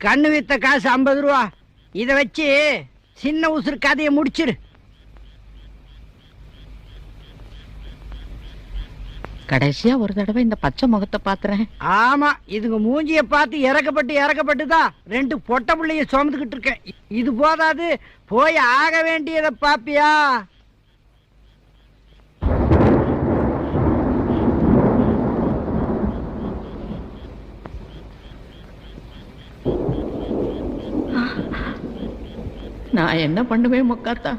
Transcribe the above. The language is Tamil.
கண்ணு வித்த காசு 50 ரூபா. இத வச்சு சின்ன உசுறு கதையை முடிச்சிரு. கடைசியா ஒரு தடவை இந்த பச்சை முகத்தை பாத்துறேன். ஆமா, இதுங்க மூஞ்சிய பார்த்து இறக்கப்பட்டுதான் 2 பொட்ட பிள்ளைய சுமந்துகிட்டு இருக்கேன். இது போதாது, போய் ஆக வேண்டியதை பாப்பியா? நான் என்ன பண்ணுவேன் முக்காத்தா?